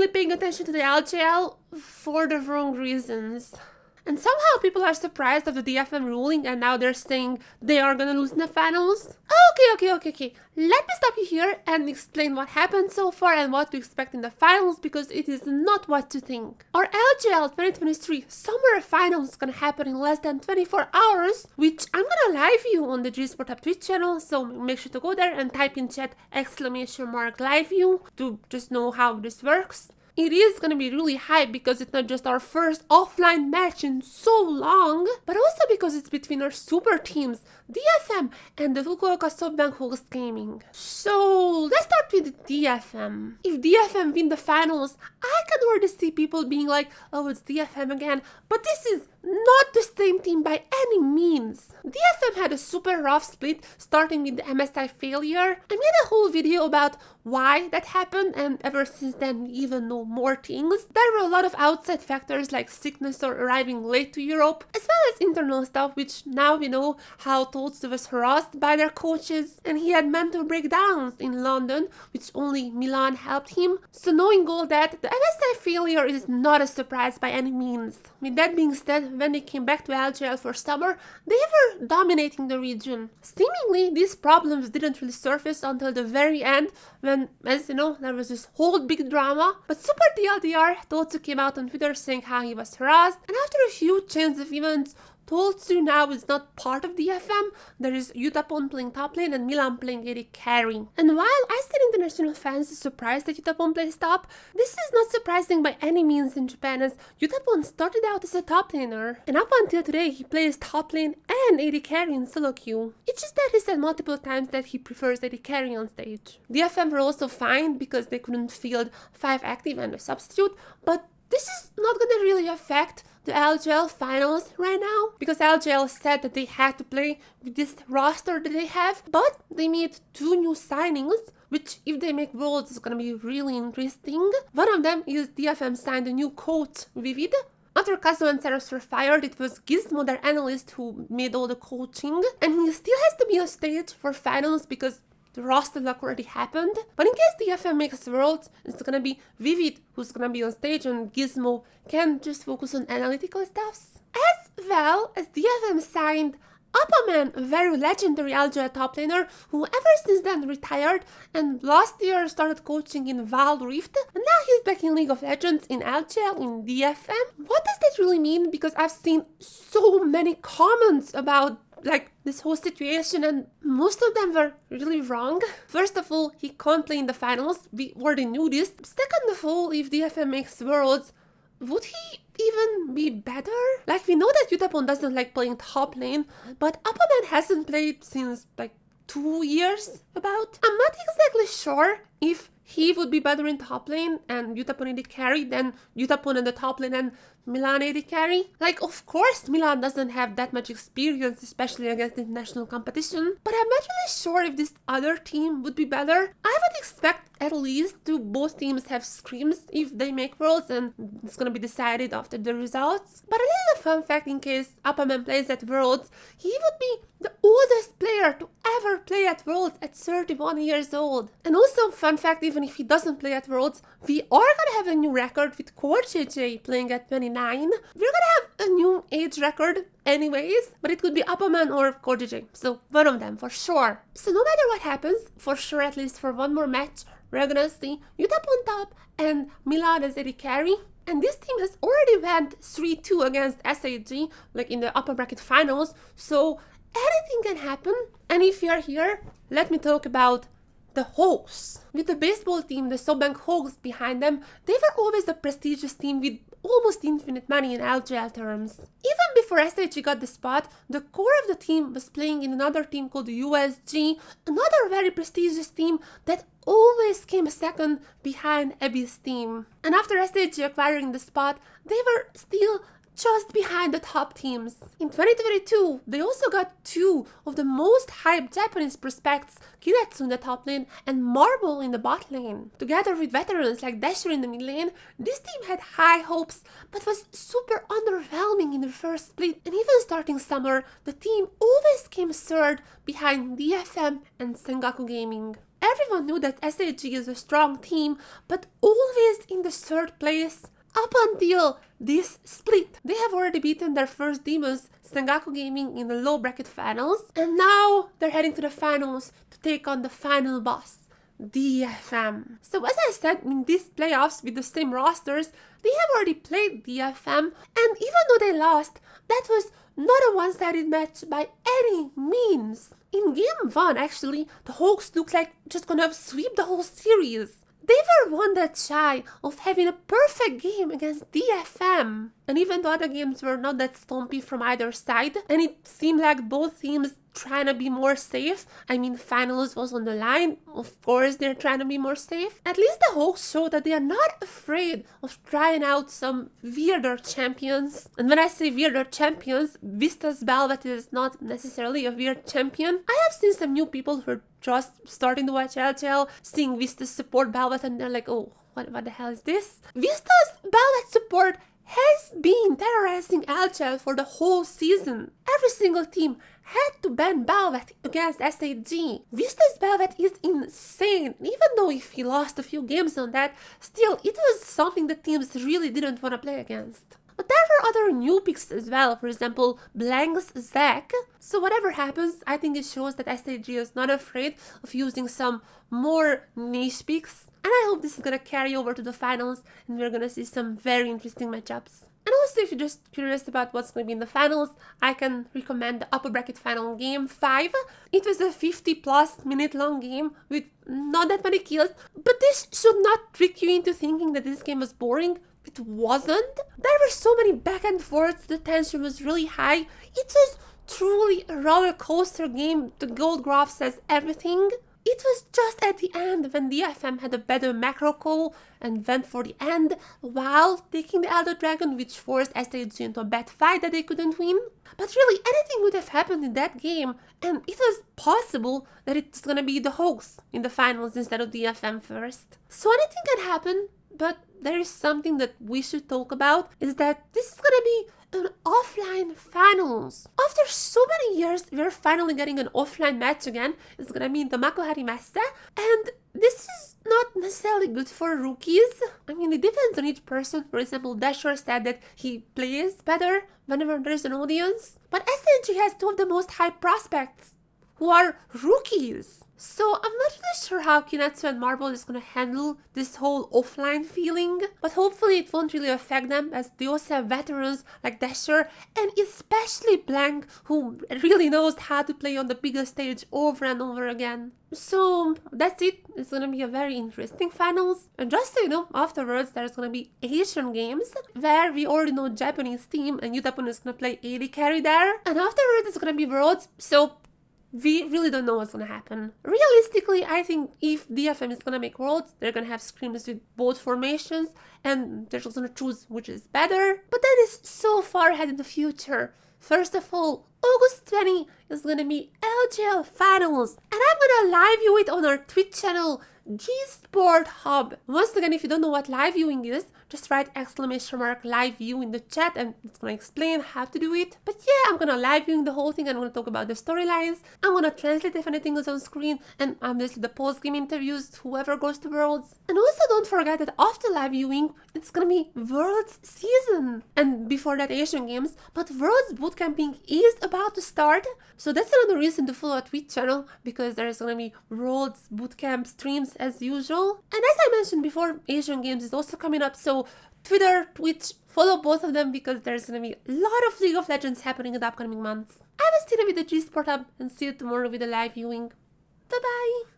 really paying attention to the LJL for the wrong reasons. And somehow people are surprised of the DFM ruling and now they're saying they are gonna lose in the finals. Okay. Let me stop you here and explain what happened so far and what to expect in the finals, because it is not what you think. Our LJL 2023 Summer Finals is gonna happen in less than 24 hours, which I'm gonna live you on the G Sport Hub Twitch channel, so make sure to go there and type in chat !live view to just know how this works. It is gonna be really hype because it's not just our first offline match in so long, but also because it's between our super teams, DFM and the Fukuoka SoftBank host Gaming. So let's start with DFM. If DFM win the finals, I can already see people being like, oh, it's DFM again, but this is not the same team by any means. DFM had a super rough split, starting with the MSI failure. I made a whole video about why that happened, and ever since then we even know more things. There were a lot of outside factors like sickness or arriving late to Europe, as well as internal stuff, which now we know how Tolstoy was harassed by their coaches, and he had mental breakdowns in London, which only Milan helped him. So knowing all that, the MSI failure is not a surprise by any means. With that being said, when they came back to LJL for summer, they were dominating the region. Seemingly, these problems didn't really surface until the very end, when, as you know, there was this whole big drama. But super TLDR, Totsu came out on Twitter saying how he was harassed, and after a few chains of events, Tolstoy now is not part of DFM. There is Yutapon playing top lane and Milan playing AD carry. And while I said international fans are surprised that Yutapon plays top, this is not surprising by any means in Japan, as Yutapon started out as a top laner, and up until today he plays top lane and AD carry in solo queue. It's just that he said multiple times that he prefers AD carry on stage. DFM were also fined because they couldn't field 5 active and a substitute, but this is not gonna really affect the LJL finals right now, because LJL said that they had to play with this roster that they have, but they made 2 new signings, which if they make Worlds is gonna be really interesting. One of them is DFM signed a new coach, Vivid. After Kazuo and Saros were fired, it was Gizmo, their analyst, who made all the coaching, and he still has to be on stage for finals because the roster lock already happened. But in case DFM makes Worlds, it's gonna be Vivid who's gonna be on stage, and Gizmo can just focus on analytical stuffs. As well as DFM signed Upperman, a very legendary LJL top laner who ever since then retired and last year started coaching in Wild Rift, and now he's back in League of Legends in LJL in DFM. What does that really mean? Because I've seen so many comments about this whole situation, and most of them were really wrong. First of all, he can't play in the finals. We already knew this. Second of all, if DFM makes Worlds, would he even be better? We know that Yutapon doesn't like playing top lane, but Upperman hasn't played since 2 years about. I'm not exactly sure if he would be better in top lane and Yutapon AD carry than Yutapon in the top lane and Milan AD carry. Of course, Milan doesn't have that much experience, especially against international competition, but I'm not really sure if this other team would be better. I would expect at least both teams have scrims if they make Worlds, and it's gonna be decided after the results. But a little fun fact, in case Upperman plays at Worlds, he would be the oldest player to ever play at Worlds at 31 years old. And also, fun fact, even if he doesn't play at Worlds, we are gonna have a new record with Core JJ playing at 29. We're gonna have a new age record anyways, but it could be Upperman or Core JJ, so one of them for sure. So no matter what happens, for sure at least for one more match, we're gonna see Yutapon top and Milan as AD carry. And this team has already went 3-2 against SHG, in the upper bracket finals, so anything can happen. And if you're here, let me talk about the Hawks. With the baseball team, the SoftBank Hawks behind them, they were always a prestigious team with almost infinite money in LJL terms. Even before SHG got the spot, the core of the team was playing in another team called USG, another very prestigious team that always came second behind Abby's team. And after SHG acquiring the spot, they were still just behind the top teams. In 2022, they also got 2 of the most hyped Japanese prospects, Kiretsu in the top lane and Marble in the bot lane. Together with veterans like Dasher in the mid lane, this team had high hopes, but was super underwhelming in the first split, and even starting summer, the team always came third behind DFM and Sengaku Gaming. Every everyone knew that SHG is a strong team, but always in the third place. Up until this split, they have already beaten their first demons, Sengaku Gaming, in the low bracket finals, and now they're heading to the finals to take on the final boss, DFM. So as I said, in these playoffs with the same rosters, they have already played DFM, and even though they lost, that was not a one-sided match by any means. In game 1, actually, the Hawks looked like just gonna sweep the whole series. They were one that shy of having a perfect game against DFM. And even the other games were not that stompy from either side, and it seemed like both teams trying to be more safe. I mean, finals was on the line. Of course, they're trying to be more safe. At least the Hawks show that they are not afraid of trying out some weirder champions. And when I say weirder champions, Vista's Velvet is not necessarily a weird champion. I have seen some new people who are just starting to watch LJL, seeing Vista's support Velvet, and they're like, oh, what the hell is this? Vista's Velvet support has been terrorizing LJL for the whole season. Every single team had to ban Velvet against SHG. Vista's Velvet is insane. Even though if he lost a few games on that, still it was something the teams really didn't want to play against. But there were other new picks as well, for example, Blank's Zack. So whatever happens, I think it shows that SHG is not afraid of using some more niche picks. And I hope this is gonna carry over to the finals and we're gonna see some very interesting matchups. And also, if you're just curious about what's going to be in the finals, I can recommend the upper bracket final game 5. It was a 50+ minute long game with not that many kills, but this should not trick you into thinking that this game was boring. It wasn't. There were so many back and forths, the tension was really high. It was truly a roller coaster game. The gold graph says everything. It was just at the end when DFM had a better macro call and went for the end while taking the Elder Dragon, which forced SHG into a bad fight that they couldn't win. But really, anything would have happened in that game, and it was possible that it's gonna be the Hawks in the finals instead of DFM first. So anything can happen, but there is something that we should talk about, is that this is gonna be an offline finals. After so many years, we're finally getting an offline match again. It's gonna be in the Makuhari Messe, and this is not necessarily good for rookies. I mean, it depends on each person. For example, Dasher said that he plays better whenever there's an audience, but SHG has two of the most high prospects who are rookies. So I'm not really sure how Kinetsu and Marble is gonna handle this whole offline feeling, but hopefully it won't really affect them, as they also have veterans like Dasher and especially Blank, who really knows how to play on the biggest stage over and over again. So that's it. It's gonna be a very interesting finals. And just so you know, afterwards there's gonna be Asian games where we already know Japanese team and Yutapun is gonna play AD carry there. And afterwards it's gonna be Worlds, so we really don't know what's gonna happen. Realistically, I think if DFM is gonna make Worlds, they're gonna have scrims with both formations and they're just gonna choose which is better. But that is so far ahead in the future. First of all, August 20 is gonna be LJL Finals, and I'm gonna live view it on our Twitch channel, G Sport Hub. Once again, if you don't know what live viewing is, just write !live view in the chat and it's gonna explain how to do it. But yeah, I'm gonna live viewing the whole thing. I'm gonna talk about the storylines. I'm gonna translate if anything is on screen, and obviously the post-game interviews, whoever goes to Worlds. And also don't forget that after live viewing, it's gonna be Worlds season. And before that, Asian Games. But Worlds bootcamping is about to start. So that's another reason to follow our Twitch channel, because there's gonna be Worlds bootcamp streams as usual. And as I mentioned before, Asian Games is also coming up, so Twitter, Twitch, follow both of them because there's gonna be a lot of League of Legends happening in the upcoming months. I was Tina with the G Sport Hub, and see you tomorrow with a live viewing. Bye bye!